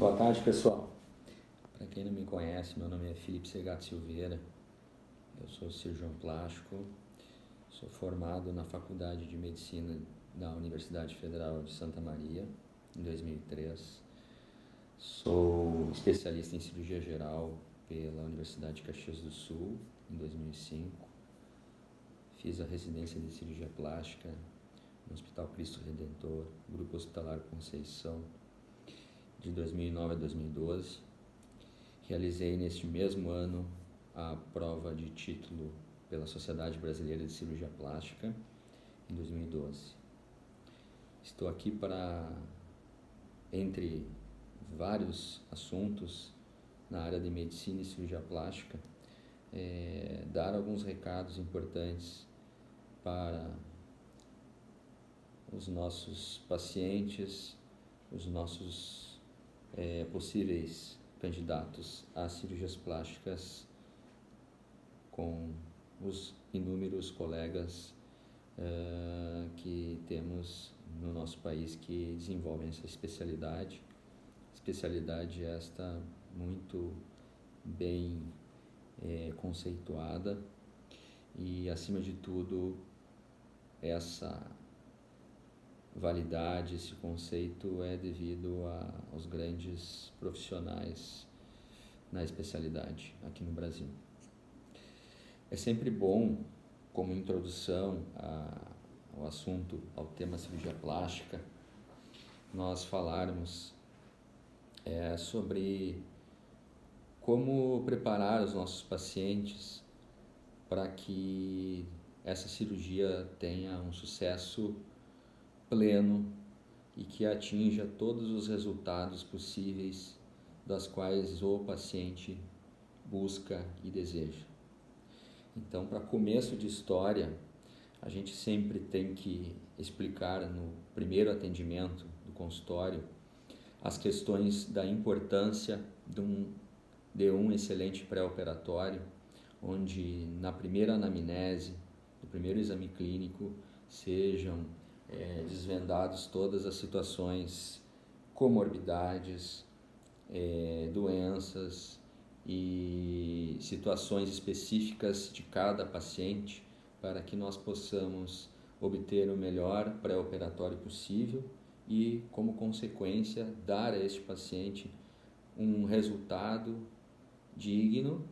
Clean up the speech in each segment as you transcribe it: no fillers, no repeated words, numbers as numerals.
Boa tarde, pessoal. Para quem não me conhece, meu nome é Felipe Segato Silveira. Eu sou cirurgião plástico, sou formado na Faculdade de Medicina da Universidade Federal de Santa Maria, em 2003. Sou especialista em cirurgia geral pela Universidade de Caxias do Sul, em 2005. Fiz a residência de cirurgia plástica no Hospital Cristo Redentor, Grupo Hospitalar Conceição, de 2009 a 2012. Realizei neste mesmo ano a prova de título pela Sociedade Brasileira de Cirurgia Plástica, em 2012. Estou aqui para, entre vários assuntos na área de medicina e cirurgia plástica, dar alguns recados importantes para os nossos pacientes, os nossos possíveis candidatos a cirurgias plásticas, com os inúmeros colegas que temos no nosso país que desenvolvem essa especialidade. Especialidade esta muito bem conceituada e, acima de tudo, essa validade, esse conceito é devido aos grandes profissionais na especialidade aqui no Brasil. É sempre bom, como introdução ao assunto, ao tema cirurgia plástica, nós falarmos sobre como preparar os nossos pacientes para que essa cirurgia tenha um sucesso pleno e que atinja todos os resultados possíveis das quais o paciente busca e deseja. Então, para começo de história, a gente sempre tem que explicar no primeiro atendimento do consultório as questões da importância de um excelente pré-operatório, onde na primeira anamnese, no primeiro exame clínico, sejam desvendados todas as situações, comorbidades, doenças e situações específicas de cada paciente, para que nós possamos obter o melhor pré-operatório possível e, como consequência, dar a este paciente um resultado digno,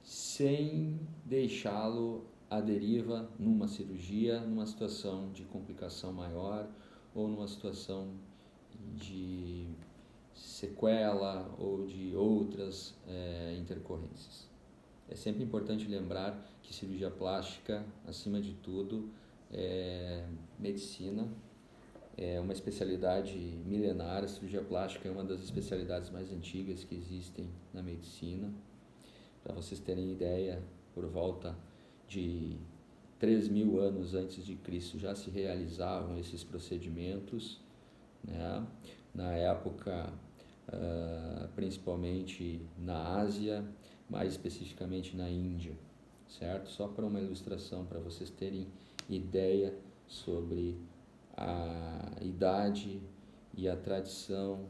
sem deixá-lo à deriva numa cirurgia, numa situação de complicação maior ou numa situação de sequela ou de outras intercorrências. É sempre importante lembrar que cirurgia plástica, acima de tudo, é medicina, é uma especialidade milenar. A cirurgia plástica é uma das especialidades mais antigas que existem na medicina. Para vocês terem ideia, por volta de 3.000 anos antes de Cristo já se realizavam esses procedimentos, né? Na época, principalmente na Ásia, mais especificamente na Índia, certo? Só para uma ilustração, para vocês terem ideia sobre a idade e a tradição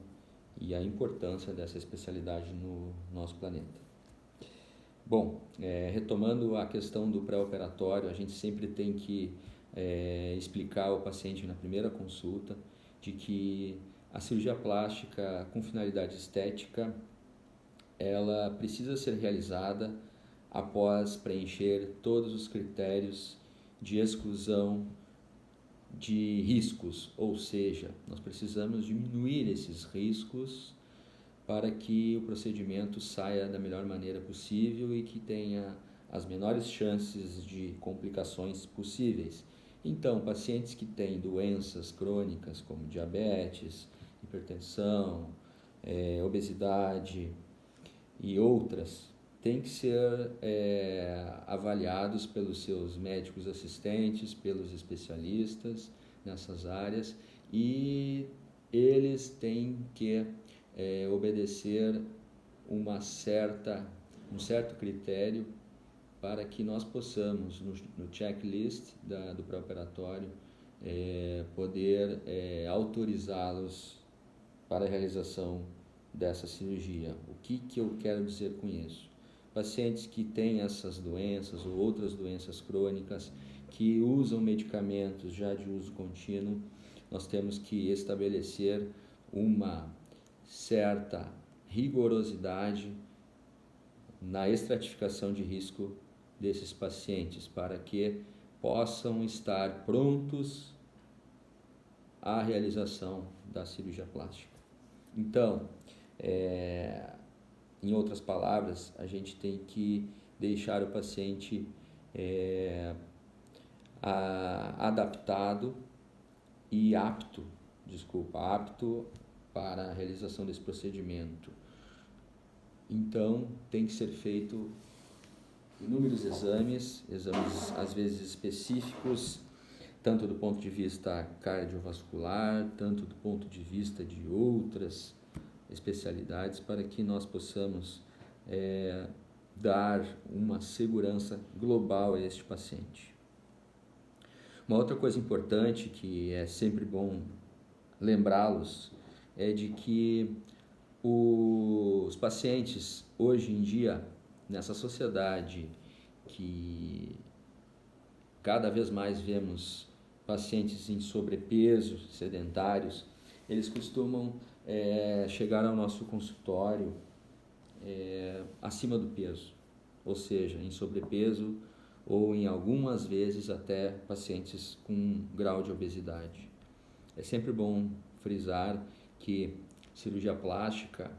e a importância dessa especialidade no nosso planeta. Bom, retomando a questão do pré-operatório, a gente sempre tem que explicar ao paciente na primeira consulta de que a cirurgia plástica com finalidade estética, ela precisa ser realizada após preencher todos os critérios de exclusão de riscos, ou seja, nós precisamos diminuir esses riscos para que o procedimento saia da melhor maneira possível e que tenha as menores chances de complicações possíveis. Então, pacientes que têm doenças crônicas como diabetes, hipertensão, obesidade e outras, têm que ser avaliados pelos seus médicos assistentes, pelos especialistas nessas áreas, e eles têm que obedecer um certo critério para que nós possamos, no checklist do pré-operatório, poder autorizá-los para a realização dessa cirurgia. O que eu quero dizer com isso? Pacientes que têm essas doenças ou outras doenças crônicas, que usam medicamentos já de uso contínuo, nós temos que estabelecer uma certa rigorosidade na estratificação de risco desses pacientes, para que possam estar prontos à realização da cirurgia plástica. Então, em outras palavras, a gente tem que deixar o paciente adaptado e apto para a realização desse procedimento. Então, tem que ser feito inúmeros exames às vezes específicos, tanto do ponto de vista cardiovascular, tanto do ponto de vista de outras especialidades, para que nós possamos dar uma segurança global a este paciente. Uma outra coisa importante, que é sempre bom lembrá-los, é de que os pacientes, hoje em dia, nessa sociedade que cada vez mais vemos pacientes em sobrepeso, sedentários, eles costumam chegar ao nosso consultório acima do peso, ou seja, em sobrepeso ou em algumas vezes até pacientes com grau de obesidade. É sempre bom frisar que cirurgia plástica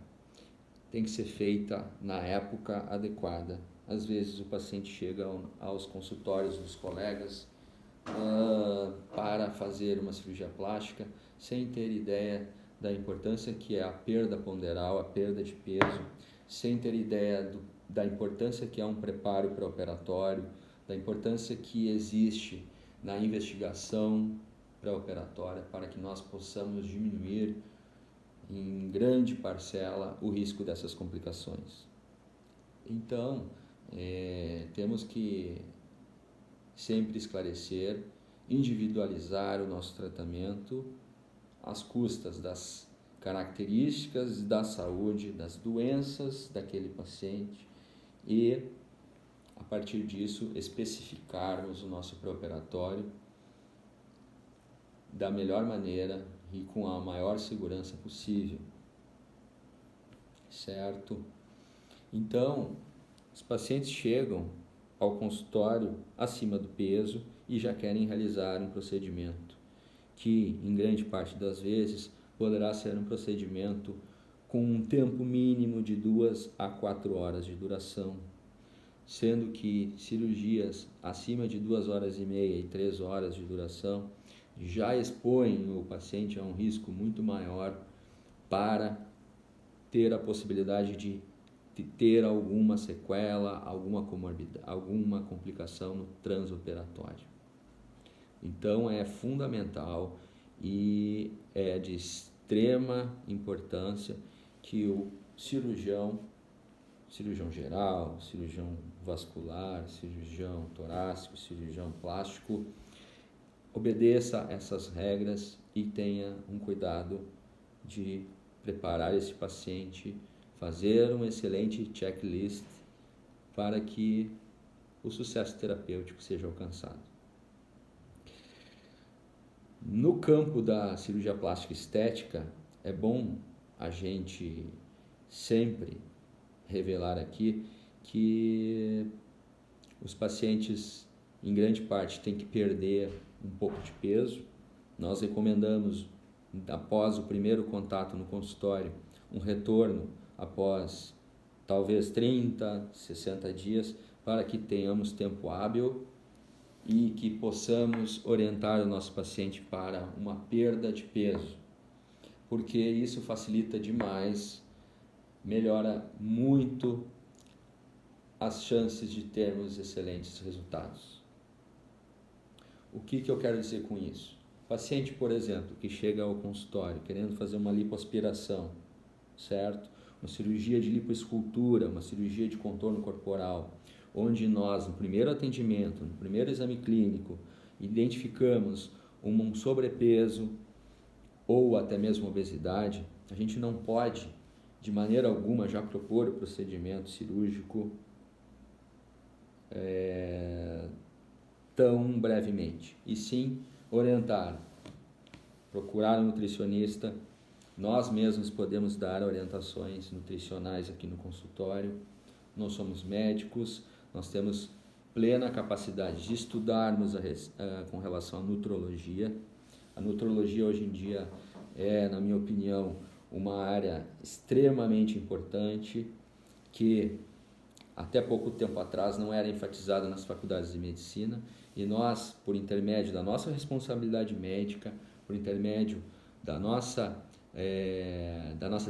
tem que ser feita na época adequada. Às vezes o paciente chega aos consultórios dos colegas para fazer uma cirurgia plástica sem ter ideia da importância que é a perda ponderal, a perda de peso, sem ter ideia da importância que é um preparo pré-operatório, da importância que existe na investigação pré-operatória para que nós possamos diminuir em grande parcela o risco dessas complicações. Então, temos que sempre esclarecer, individualizar o nosso tratamento às custas das características da saúde, das doenças daquele paciente e, a partir disso, especificarmos o nosso pré-operatório da melhor maneira e com a maior segurança possível, certo? Então, os pacientes chegam ao consultório acima do peso e já querem realizar um procedimento que, em grande parte das vezes, poderá ser um procedimento com um tempo mínimo de 2 a 4 horas de duração, sendo que cirurgias acima de 2 horas e meia e 3 horas de duração já expõem o paciente a um risco muito maior para ter a possibilidade de ter alguma sequela, alguma comorbidade, alguma complicação no transoperatório. Então é fundamental e é de extrema importância que o cirurgião geral, cirurgião vascular, cirurgião torácico, cirurgião plástico, obedeça essas regras e tenha um cuidado de preparar esse paciente, fazer um excelente checklist para que o sucesso terapêutico seja alcançado. No campo da cirurgia plástica estética, é bom a gente sempre revelar aqui que os pacientes, em grande parte, têm que perder um pouco de peso. Nós recomendamos, após o primeiro contato no consultório, um retorno após talvez 30, 60 dias, para que tenhamos tempo hábil e que possamos orientar o nosso paciente para uma perda de peso, porque isso facilita demais, melhora muito as chances de termos excelentes resultados. O que eu quero dizer com isso? Paciente, por exemplo, que chega ao consultório querendo fazer uma lipoaspiração, certo? Uma cirurgia de lipoescultura, uma cirurgia de contorno corporal, onde nós, no primeiro atendimento, no primeiro exame clínico, identificamos um sobrepeso ou até mesmo obesidade, a gente não pode de maneira alguma já propor o procedimento cirúrgico tão brevemente, e sim orientar, procurar um nutricionista. Nós mesmos podemos dar orientações nutricionais aqui no consultório. Nós somos médicos, nós temos plena capacidade de estudarmos com relação à nutrologia. A nutrologia hoje em dia é, na minha opinião, uma área extremamente importante que até pouco tempo atrás não era enfatizada nas faculdades de medicina, e nós, por intermédio da nossa responsabilidade médica, por intermédio da nossa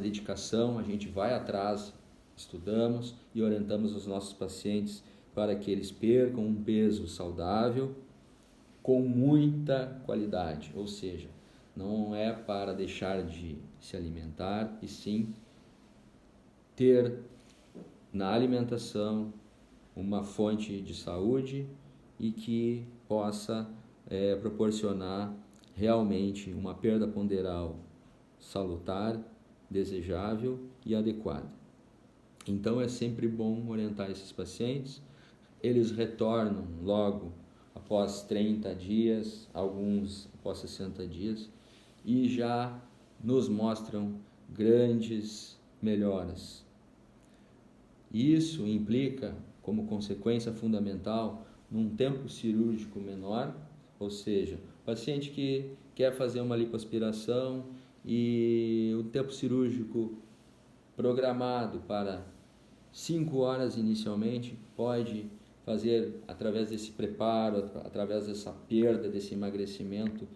dedicação, a gente vai atrás, estudamos e orientamos os nossos pacientes para que eles percam um peso saudável com muita qualidade, ou seja, não é para deixar de se alimentar, e sim ter na alimentação uma fonte de saúde e que possa proporcionar realmente uma perda ponderal salutar, desejável e adequada. Então é sempre bom orientar esses pacientes. Eles retornam logo após 30 dias, alguns após 60 dias, e já nos mostram grandes melhoras. Isso implica, como consequência fundamental, num tempo cirúrgico menor, ou seja, paciente que quer fazer uma lipoaspiração e o tempo cirúrgico programado para 5 horas inicialmente, pode fazer, através desse preparo, através dessa perda, desse emagrecimento,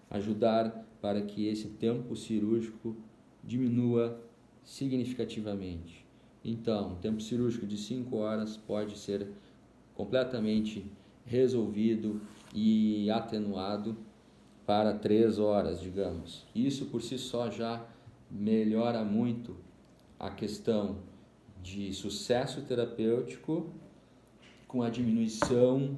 ajudar para que esse tempo cirúrgico diminua significativamente. Então, o tempo cirúrgico de 5 horas pode ser completamente resolvido e atenuado para 3 horas, digamos. Isso por si só já melhora muito a questão de sucesso terapêutico, com a diminuição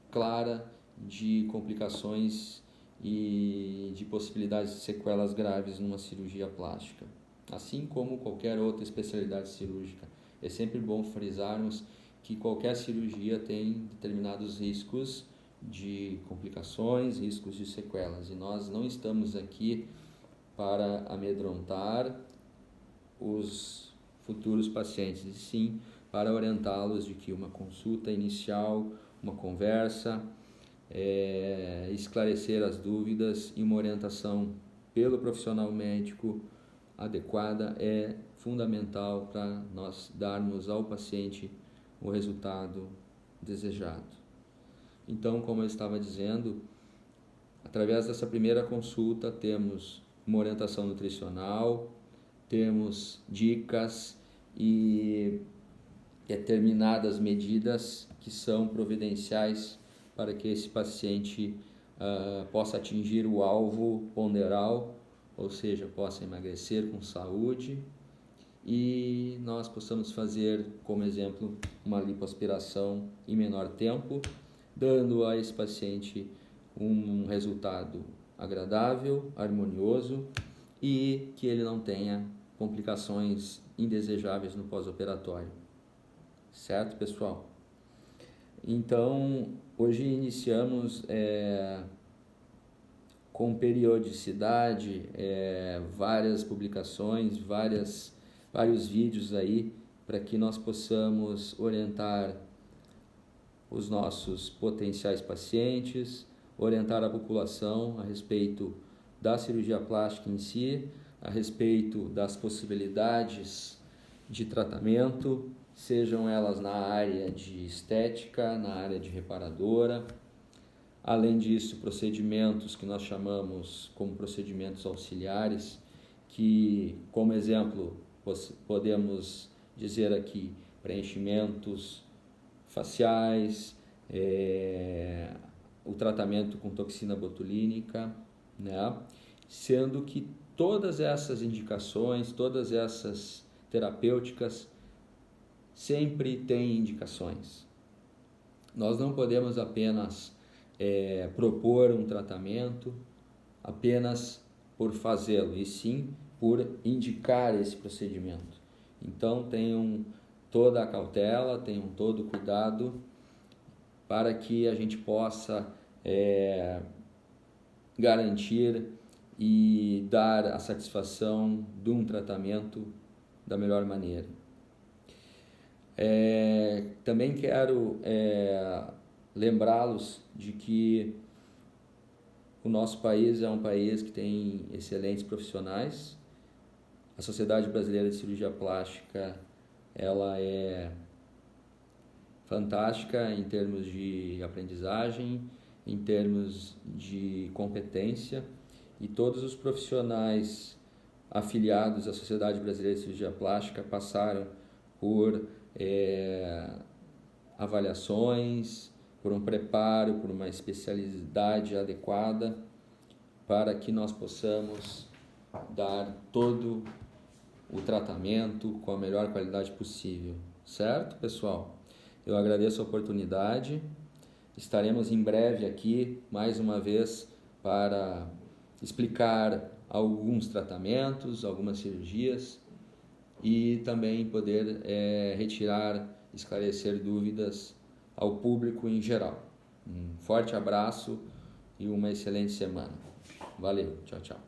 clara de complicações e de possibilidades de sequelas graves numa cirurgia plástica. Assim como qualquer outra especialidade cirúrgica, é sempre bom frisarmos que qualquer cirurgia tem determinados riscos de complicações, riscos de sequelas, e nós não estamos aqui para amedrontar os futuros pacientes, e sim para orientá-los de que uma consulta inicial, uma conversa, esclarecer as dúvidas e uma orientação pelo profissional médico adequada é fundamental para nós darmos ao paciente o resultado desejado. Então, como eu estava dizendo, através dessa primeira consulta temos uma orientação nutricional, temos dicas e determinadas medidas que são providenciais para que esse paciente possa atingir o alvo ponderal, ou seja, possa emagrecer com saúde, e nós possamos fazer, como exemplo, uma lipoaspiração em menor tempo, dando a esse paciente um resultado agradável, harmonioso, e que ele não tenha complicações indesejáveis no pós-operatório. Certo, pessoal? Então, hoje iniciamos com periodicidade várias publicações, vários vídeos aí, para que nós possamos orientar os nossos potenciais pacientes, orientar a população a respeito da cirurgia plástica em si, a respeito das possibilidades de tratamento, sejam elas na área de estética, na área de reparadora. Além disso, procedimentos que nós chamamos como procedimentos auxiliares, que, como exemplo, podemos dizer aqui preenchimentos faciais, o tratamento com toxina botulínica, né? Sendo que todas essas indicações, todas essas terapêuticas sempre têm indicações. Nós não podemos apenas propor um tratamento apenas por fazê-lo, e sim por indicar esse procedimento. Então tenham toda a cautela, tenham todo o cuidado para que a gente possa garantir e dar a satisfação de um tratamento da melhor maneira. Também quero lembrá-los de que o nosso país é um país que tem excelentes profissionais. A Sociedade Brasileira de Cirurgia Plástica, ela é fantástica em termos de aprendizagem, em termos de competência, e todos os profissionais afiliados à Sociedade Brasileira de Cirurgia Plástica passaram por avaliações, por um preparo, por uma especialidade adequada, para que nós possamos dar todo o tratamento com a melhor qualidade possível. Certo, pessoal? Eu agradeço a oportunidade. Estaremos em breve aqui, mais uma vez, para explicar alguns tratamentos, algumas cirurgias e também poder esclarecer dúvidas ao público em geral. Um forte abraço e uma excelente semana. Valeu, tchau, tchau.